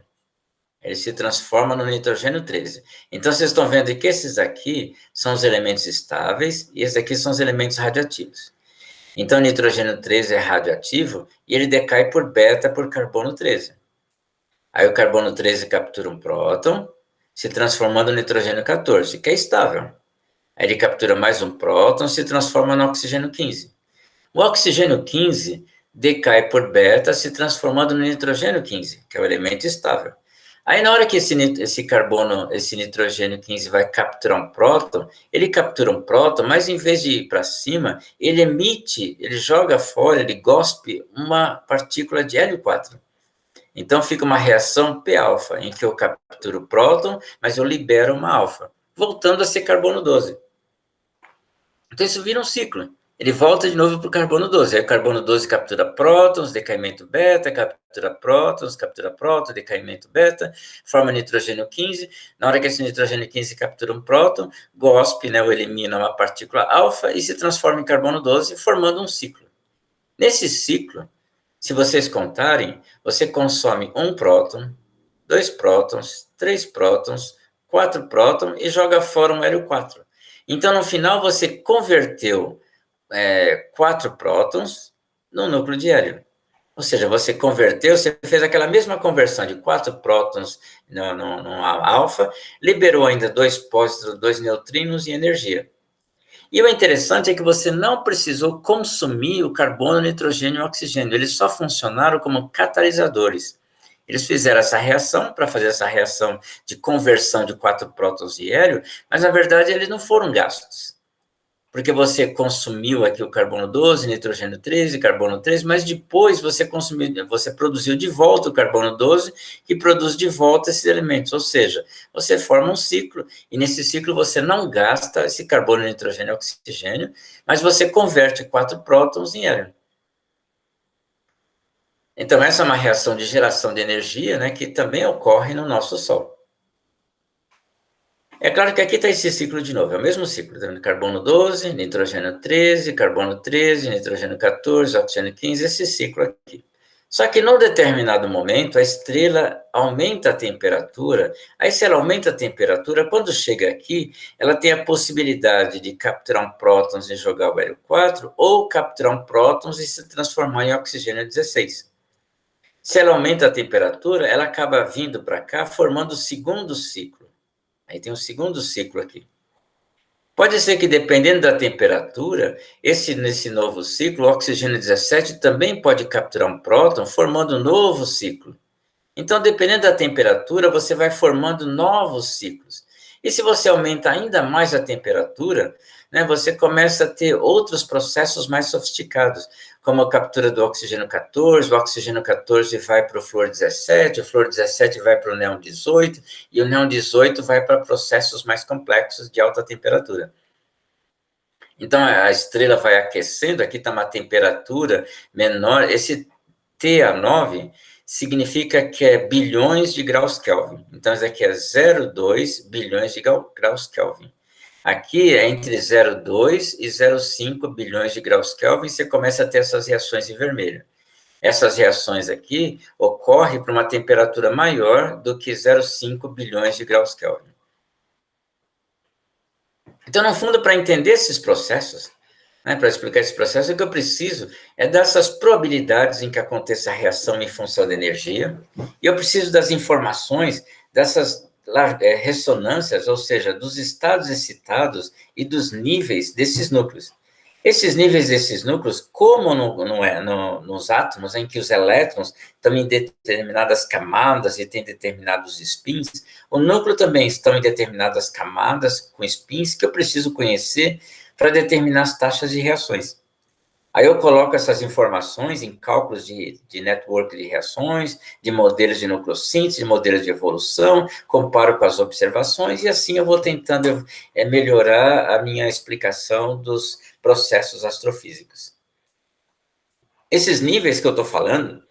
Ele se transforma no nitrogênio 13. Então, vocês estão vendo que esses aqui são os elementos estáveis e esses aqui são os elementos radioativos. Então, o nitrogênio 13 é radioativo e ele decai por beta por carbono 13. Aí o carbono 13 captura um próton, se transformando no nitrogênio 14, que é estável. Aí ele captura mais um próton, se transforma no oxigênio 15. O oxigênio 15 decai por beta, se transformando no nitrogênio 15, que é o elemento estável. Aí, na hora que esse nitrogênio 15 vai capturar um próton, ele captura um próton, mas em vez de ir para cima, ele joga fora, ele gospe uma partícula de hélio 4. Então, fica uma reação P-alfa, em que eu capturo o próton, mas eu libero uma alfa, voltando a ser carbono 12. Então, isso vira um ciclo. Ele volta de novo para o carbono 12. Aí o carbono 12 captura prótons, decaimento beta, captura prótons, decaimento beta, forma nitrogênio 15. Na hora que esse nitrogênio 15 captura um próton, gospe, né, ou elimina uma partícula alfa e se transforma em carbono 12, formando um ciclo. Nesse ciclo, se vocês contarem, você consome um próton, 2 prótons, 3 prótons, 4 prótons e joga fora um hélio 4. Então, no final, você converteu 4 prótons no núcleo de hélio. Ou seja, você fez aquela mesma conversão de 4 prótons no alfa, liberou ainda 2 pósitrons, 2 neutrinos e energia. E o interessante é que você não precisou consumir o carbono, nitrogênio e oxigênio, eles só funcionaram como catalisadores. Eles fizeram essa reação, para fazer essa reação de conversão de 4 prótons de hélio, mas na verdade eles não foram gastos. Porque você consumiu aqui o carbono 12, nitrogênio 13, carbono 13, mas depois você produziu de volta o carbono 12, que produz de volta esses elementos. Ou seja, você forma um ciclo, e nesse ciclo você não gasta esse carbono, nitrogênio e oxigênio, mas você converte 4 prótons em hélio. Então, essa é uma reação de geração de energia, né, que também ocorre no nosso Sol. É claro que aqui está esse ciclo de novo, é o mesmo ciclo, carbono 12, nitrogênio 13, carbono 13, nitrogênio 14, oxigênio 15, esse ciclo aqui. Só que num determinado momento, a estrela aumenta a temperatura, aí se ela aumenta a temperatura, quando chega aqui, ela tem a possibilidade de capturar um prótons e jogar o hélio 4, ou capturar um prótons e se transformar em oxigênio 16. Se ela aumenta a temperatura, ela acaba vindo para cá, formando o segundo ciclo. Aí tem um segundo ciclo aqui. Pode ser que, dependendo da temperatura, nesse novo ciclo, o oxigênio 17 também pode capturar um próton, formando um novo ciclo. Então, dependendo da temperatura, você vai formando novos ciclos. E se você aumenta ainda mais a temperatura, né, você começa a ter outros processos mais sofisticados, como a captura do oxigênio 14, o oxigênio 14 vai para o flúor 17, o flúor 17 vai para o neon 18, e o neon 18 vai para processos mais complexos de alta temperatura. Então, a estrela vai aquecendo, aqui está uma temperatura menor, esse TA9 significa que é bilhões de graus Kelvin. Então, isso aqui é 0,2 bilhões de graus Kelvin. Aqui é entre 0,2 e 0,5 bilhões de graus Kelvin, você começa a ter essas reações em vermelho. Essas reações aqui ocorrem para uma temperatura maior do que 0,5 bilhões de graus Kelvin. Então, no fundo, para entender esses processos, né, para explicar esse processo, o que eu preciso é dessas probabilidades em que aconteça a reação em função da energia, e eu preciso das informações dessas ressonâncias, ou seja, dos estados excitados e dos níveis desses núcleos. Esses níveis desses núcleos, como nos átomos, em que os elétrons estão em determinadas camadas e têm determinados spins, o núcleo também estão em determinadas camadas com spins que eu preciso conhecer para determinar as taxas de reações. Aí eu coloco essas informações em cálculos de network de reações, de modelos de nucleossíntese, de modelos de evolução, comparo com as observações, e assim eu vou tentando melhorar a minha explicação dos processos astrofísicos. Esses níveis que eu estou falando,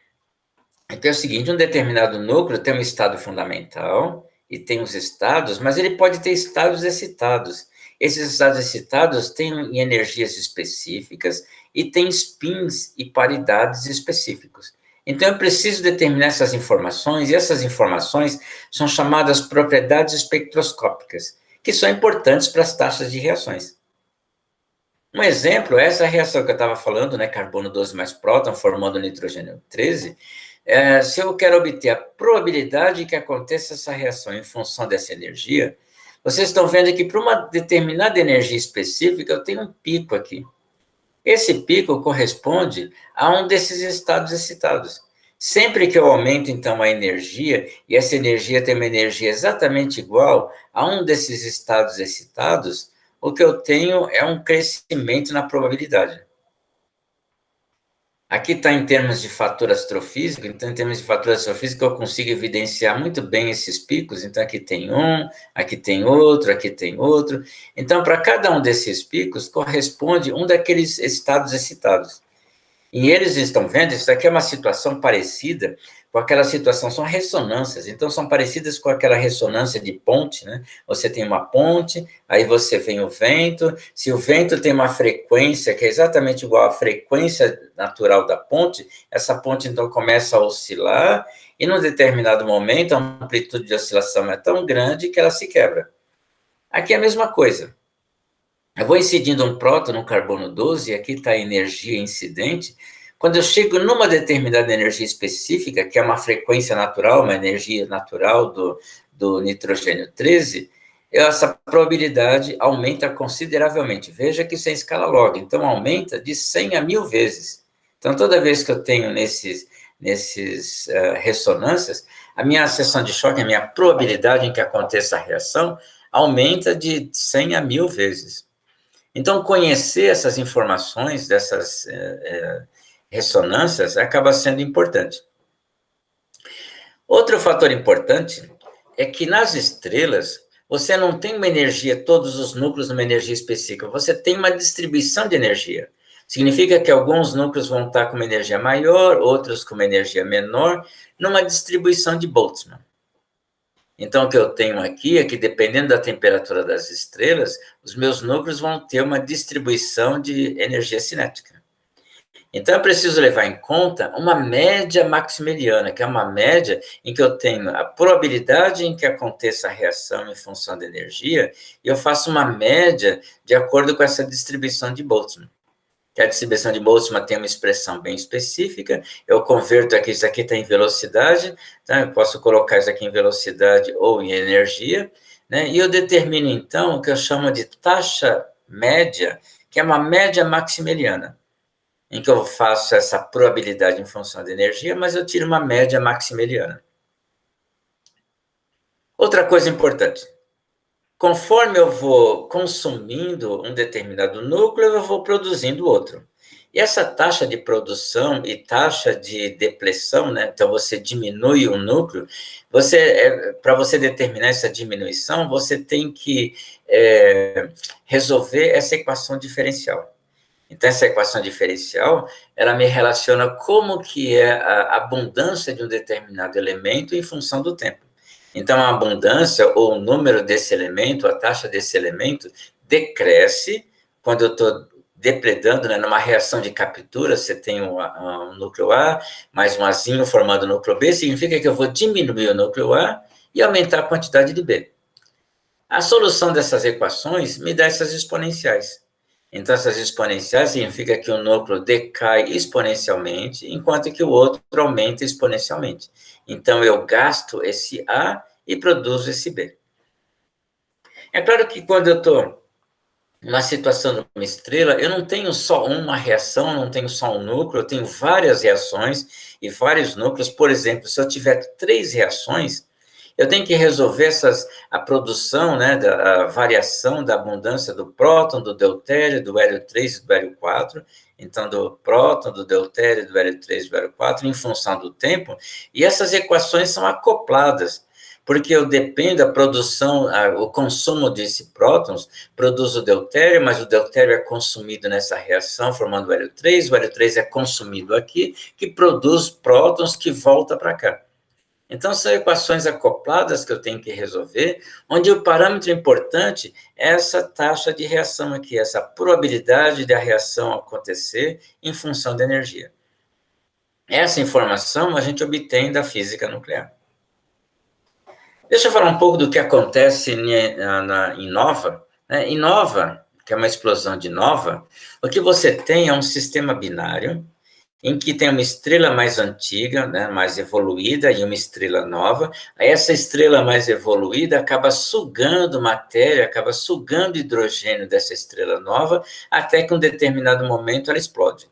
é o seguinte, um determinado núcleo tem um estado fundamental, e tem os estados, mas ele pode ter estados excitados. Esses estados excitados têm energias específicas e têm spins e paridades específicos. Então, eu preciso determinar essas informações, e essas informações são chamadas propriedades espectroscópicas, que são importantes para as taxas de reações. Um exemplo é essa reação que eu estava falando, né, carbono 12 mais próton, formando nitrogênio 13, se eu quero obter a probabilidade que aconteça essa reação em função dessa energia, vocês estão vendo que para uma determinada energia específica, eu tenho um pico aqui. Esse pico corresponde a um desses estados excitados. Sempre que eu aumento, então, a energia, e essa energia tem uma energia exatamente igual a um desses estados excitados, o que eu tenho é um crescimento na probabilidade. Aqui está em termos de fator astrofísico, então, em termos de fator astrofísico, eu consigo evidenciar muito bem esses picos. Então, aqui tem um, aqui tem outro, aqui tem outro. Então, para cada um desses picos, corresponde um daqueles estados excitados. E eles estão vendo, isso aqui é uma situação parecida com aquela situação, são ressonâncias, então são parecidas com aquela ressonância de ponte, né? Você tem uma ponte, aí você vem o vento, se o vento tem uma frequência que é exatamente igual à frequência natural da ponte, essa ponte então começa a oscilar, e num determinado momento a amplitude de oscilação é tão grande que ela se quebra. Aqui é a mesma coisa. Eu vou incidindo um próton no carbono 12, e aqui está a energia incidente. Quando eu chego numa determinada energia específica, que é uma frequência natural, uma energia natural do nitrogênio 13, essa probabilidade aumenta consideravelmente. Veja que isso é em escala log, então aumenta de 100 a 1000 vezes. Então, toda vez que eu tenho nesses ressonâncias, a minha seção de choque, a minha probabilidade em que aconteça a reação, aumenta de 100 a 1000 vezes. Então, conhecer essas informações dessas ressonâncias acaba sendo importante. Outro fator importante é que nas estrelas, você não tem uma energia, todos os núcleos numa energia específica, você tem uma distribuição de energia. Significa que alguns núcleos vão estar com uma energia maior, outros com uma energia menor, numa distribuição de Boltzmann. Então, o que eu tenho aqui é que, dependendo da temperatura das estrelas, os meus núcleos vão ter uma distribuição de energia cinética. Então, eu preciso levar em conta uma média maximiliana, que é uma média em que eu tenho a probabilidade em que aconteça a reação em função da energia, e eu faço uma média de acordo com essa distribuição de Boltzmann. Que a distribuição de Boltzmann tem uma expressão bem específica, eu converto aqui, isso aqui está em velocidade, tá? Eu posso colocar isso aqui em velocidade ou em energia, né? E eu determino, então, o que eu chamo de taxa média, que é uma média maximiliana, em que eu faço essa probabilidade em função da energia, mas eu tiro uma média maximiliana. Outra coisa importante, conforme eu vou consumindo um determinado núcleo, eu vou produzindo outro. E essa taxa de produção e taxa de depressão, né? Então você diminui um núcleo, para você determinar essa diminuição, você tem que resolver essa equação diferencial. Então, essa equação diferencial, ela me relaciona como que é a abundância de um determinado elemento em função do tempo. Então, a abundância ou o número desse elemento, a taxa desse elemento, decresce quando eu estou depredando, né, numa reação de captura, você tem um núcleo A, mais um Azinho formando o núcleo B, significa que eu vou diminuir o núcleo A e aumentar a quantidade de B. A solução dessas equações me dá essas exponenciais. Então, essas exponenciais significa que o núcleo decai exponencialmente, enquanto que o outro aumenta exponencialmente. Então, eu gasto esse A e produzo esse B. É claro que quando eu estou numa situação de uma estrela, eu não tenho só uma reação, não tenho só um núcleo, eu tenho várias reações e vários núcleos. Por exemplo, se eu tiver 3 reações, eu tenho que resolver a produção, né, a variação da abundância do próton, do deutério, do hélio 3 e do hélio 4, então do próton, do deutério, do hélio 3 e do hélio 4, em função do tempo, e essas equações são acopladas, porque eu dependo da produção, o consumo desse prótons produz o deutério, mas o deutério é consumido nessa reação, formando o hélio 3 é consumido aqui, que produz prótons que volta para cá. Então, são equações acopladas que eu tenho que resolver, onde o parâmetro importante é essa taxa de reação aqui, essa probabilidade da reação acontecer em função da energia. Essa informação a gente obtém da física nuclear. Deixa eu falar um pouco do que acontece em nova. Em nova, que é uma explosão de nova, o que você tem é um sistema binário, em que tem uma estrela mais antiga, né, mais evoluída, e uma estrela nova. Aí essa estrela mais evoluída acaba sugando matéria, acaba sugando hidrogênio dessa estrela nova, até que em um determinado momento ela explode.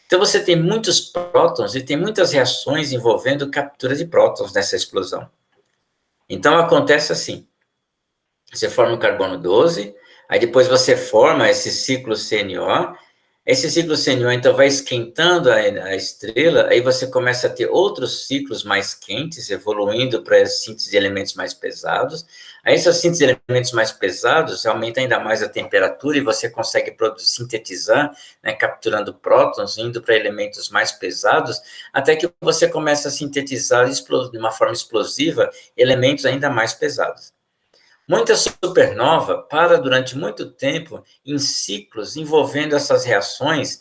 Então você tem muitos prótons e tem muitas reações envolvendo captura de prótons nessa explosão. Então acontece assim: você forma o carbono 12, aí depois você forma esse ciclo CNO. Esse ciclo CNO, então, vai esquentando a estrela, aí você começa a ter outros ciclos mais quentes, evoluindo para a síntese de elementos mais pesados. Aí, essa síntese de elementos mais pesados aumenta ainda mais a temperatura e você consegue sintetizar, né, capturando prótons, indo para elementos mais pesados, até que você começa a sintetizar de uma forma explosiva elementos ainda mais pesados. Muita supernova para durante muito tempo em ciclos envolvendo essas reações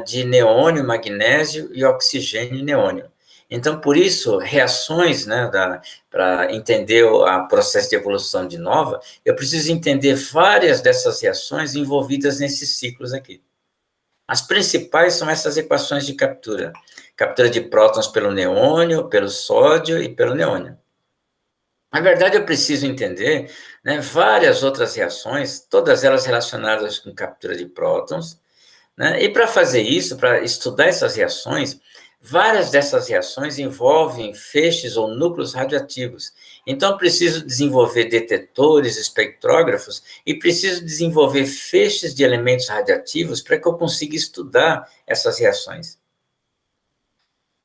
de neônio, magnésio e oxigênio e neônio. Então, por isso, reações, né, para entender o processo de evolução de nova, eu preciso entender várias dessas reações envolvidas nesses ciclos aqui. As principais são essas equações de captura. Captura de prótons pelo neônio, pelo sódio e pelo neônio. Na verdade, eu preciso entender, né, várias outras reações, todas elas relacionadas com captura de prótons, né, e para fazer isso, para estudar essas reações, várias dessas reações envolvem feixes ou núcleos radioativos. Então, eu preciso desenvolver detetores, espectrógrafos, e preciso desenvolver feixes de elementos radioativos para que eu consiga estudar essas reações.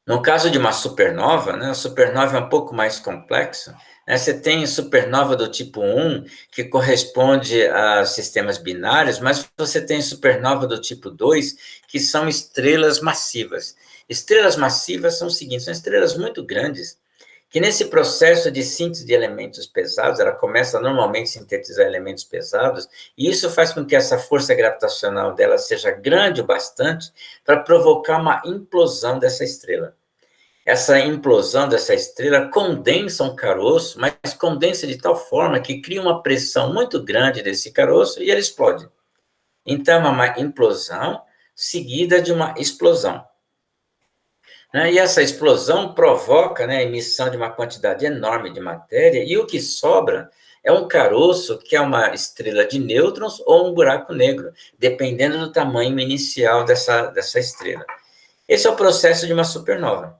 No caso de uma supernova, né, a supernova é um pouco mais complexa, né, você tem supernova do tipo 1, que corresponde a sistemas binários, mas você tem supernova do tipo 2, que são estrelas massivas. Estrelas massivas são o seguinte, são estrelas muito grandes, que nesse processo de síntese de elementos pesados, ela começa normalmente a sintetizar elementos pesados, e isso faz com que essa força gravitacional dela seja grande o bastante para provocar uma implosão dessa estrela. Essa implosão dessa estrela condensa um caroço, mas condensa de tal forma que cria uma pressão muito grande desse caroço e ele explode. Então, é uma implosão seguida de uma explosão. E essa explosão provoca, né, a emissão de uma quantidade enorme de matéria, e o que sobra é um caroço que é uma estrela de nêutrons ou um buraco negro, dependendo do tamanho inicial dessa estrela. Esse é o processo de uma supernova.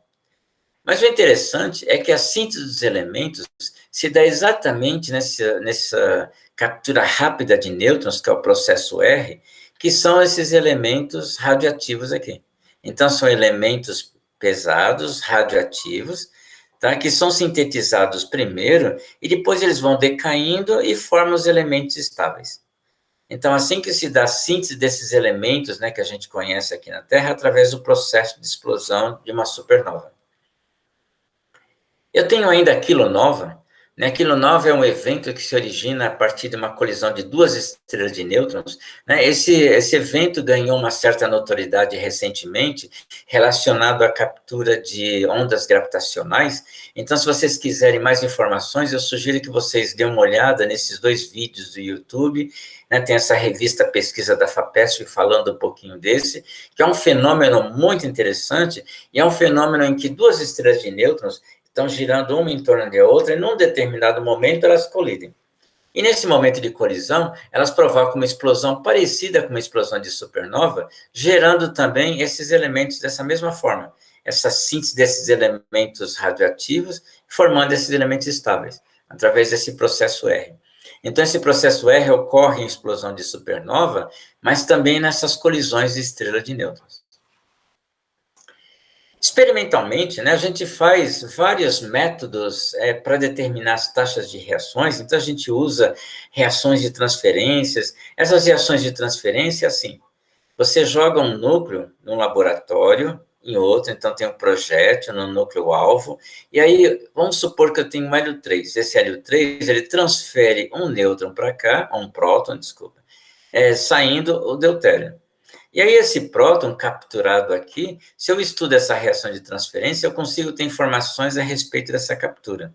Mas o interessante é que a síntese dos elementos se dá exatamente nessa captura rápida de nêutrons, que é o processo R, que são esses elementos radioativos aqui. Então, são elementos pesados, radioativos, tá? Que são sintetizados primeiro e depois eles vão decaindo e formam os elementos estáveis. Então, assim que se dá a síntese desses elementos, né, que a gente conhece aqui na Terra, através do processo de explosão de uma supernova. Eu tenho ainda a quilonova, né? A quilonova é um evento que se origina a partir de uma colisão de duas estrelas de nêutrons, né? Esse evento ganhou uma certa notoriedade recentemente, relacionado à captura de ondas gravitacionais. Então, se vocês quiserem mais informações, eu sugiro que vocês dêem uma olhada nesses 2 vídeos do YouTube, né? Tem essa revista Pesquisa da FAPESP falando um pouquinho desse, que é um fenômeno muito interessante, e é um fenômeno em que duas estrelas de nêutrons estão girando uma em torno da outra, e num determinado momento elas colidem. E nesse momento de colisão, elas provocam uma explosão parecida com uma explosão de supernova, gerando também esses elementos dessa mesma forma, essa síntese desses elementos radioativos, formando esses elementos estáveis, através desse processo R. Então, esse processo R ocorre em explosão de supernova, mas também nessas colisões de estrela de nêutrons. Experimentalmente, né, a gente faz vários métodos para determinar as taxas de reações, então a gente usa reações de transferências. Essas reações de transferência, assim, você joga um núcleo num laboratório, em outro, então tem um projétil no núcleo-alvo, e aí vamos supor que eu tenho um hélio-3. Esse hélio-3, ele transfere um nêutron para cá, um próton, desculpa, saindo o deutério. E aí, esse próton capturado aqui, se eu estudo essa reação de transferência, eu consigo ter informações a respeito dessa captura.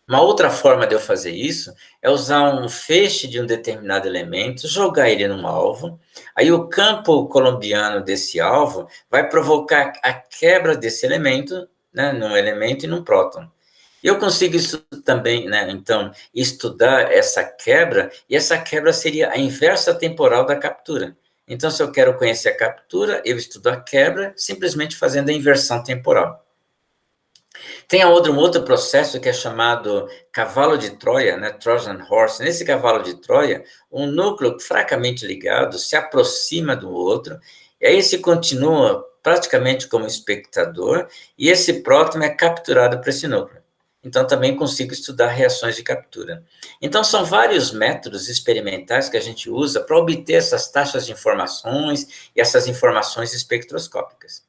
Uma outra forma de eu fazer isso é usar um feixe de um determinado elemento, jogar ele num alvo, aí o campo colombiano desse alvo vai provocar a quebra desse elemento, né, num elemento e num próton. Eu consigo isso também, né, então, estudar essa quebra, e essa quebra seria a inversa temporal da captura. Então, se eu quero conhecer a captura, eu estudo a quebra, simplesmente fazendo a inversão temporal. Tem um outro processo que é chamado cavalo de Troia, né, Trojan Horse. Nesse cavalo de Troia, um núcleo fracamente ligado se aproxima do outro, e aí se continua praticamente como espectador, e esse próton é capturado por esse núcleo. Então, também consigo estudar reações de captura. Então, são vários métodos experimentais que a gente usa para obter essas taxas de informações e essas informações espectroscópicas.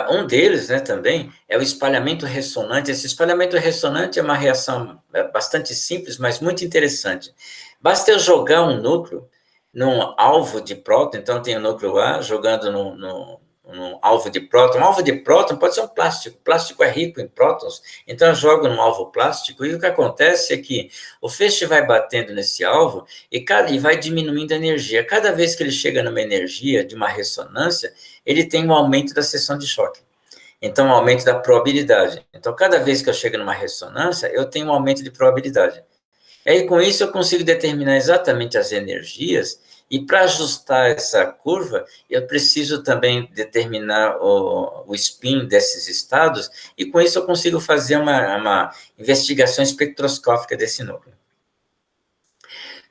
Um deles, né, também, é o espalhamento ressonante. Esse espalhamento ressonante é uma reação bastante simples, mas muito interessante. Basta eu jogar um núcleo num alvo de próton, então tem o núcleo A jogando num alvo de próton. Um alvo de próton pode ser um plástico. O plástico é rico em prótons, então eu jogo num alvo plástico, e o que acontece é que o feixe vai batendo nesse alvo e vai diminuindo a energia. Cada vez que ele chega numa energia de uma ressonância, ele tem um aumento da seção de choque. Então, um aumento da probabilidade. Então, cada vez que eu chego numa ressonância, eu tenho um aumento de probabilidade. E aí, com isso, eu consigo determinar exatamente as energias, e para ajustar essa curva, eu preciso também determinar o spin desses estados, e com isso eu consigo fazer uma investigação espectroscópica desse núcleo.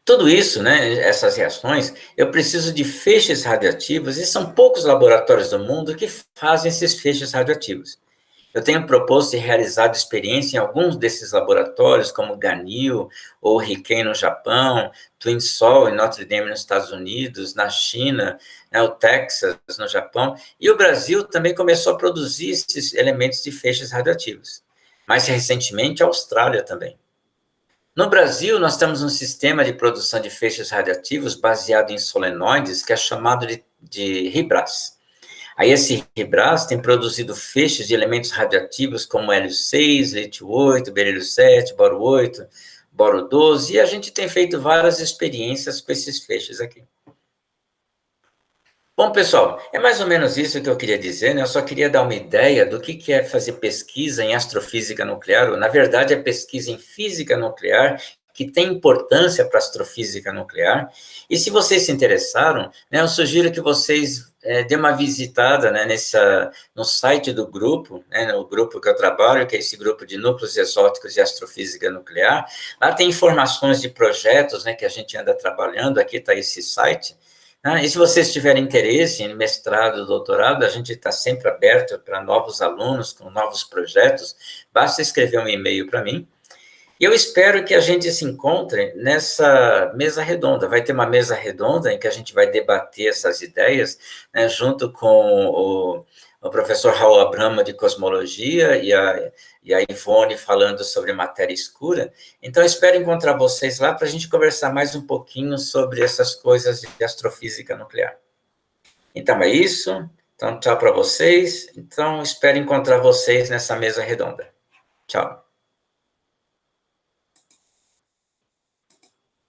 Tudo isso, né, essas reações, eu preciso de feixes radioativos, e são poucos laboratórios do mundo que fazem esses feixes radioativos. Eu tenho proposto e realizado experiência em alguns desses laboratórios, como Ganil, ou RIKEN no Japão, TwinSol em Notre Dame nos Estados Unidos, na China, né, o Texas no Japão, e o Brasil também começou a produzir esses elementos de feixes radioativos. Mais recentemente, a Austrália também. No Brasil, nós temos um sistema de produção de feixes radioativos baseado em solenoides, que é chamado de RIBRAS. Aí esse RIBRAS tem produzido feixes de elementos radioativos como hélio-6, lítio-8, berilo-7, boro-8, boro-12, e a gente tem feito várias experiências com esses feixes aqui. Bom, pessoal, é mais ou menos isso que eu queria dizer, né? Eu só queria dar uma ideia do que é fazer pesquisa em astrofísica nuclear, ou, na verdade, é pesquisa em física nuclear, que tem importância para a astrofísica nuclear. E se vocês se interessaram, né, eu sugiro que vocês dêem uma visitada, né, no site do grupo, né, no grupo que eu trabalho, que é esse grupo de núcleos exóticos de astrofísica nuclear. Lá tem informações de projetos, né, que a gente anda trabalhando, aqui está esse site. E se vocês tiverem interesse em mestrado, doutorado, a gente está sempre aberto para novos alunos, com novos projetos, basta escrever um e-mail para mim. E eu espero que a gente se encontre nessa mesa redonda. Vai ter uma mesa redonda em que a gente vai debater essas ideias, né, junto com o professor Raul Abramo, de cosmologia, e a Ivone falando sobre matéria escura. Então, eu espero encontrar vocês lá para a gente conversar mais um pouquinho sobre essas coisas de astrofísica nuclear. Então, é isso. Então, tchau para vocês. Então, espero encontrar vocês nessa mesa redonda. Tchau.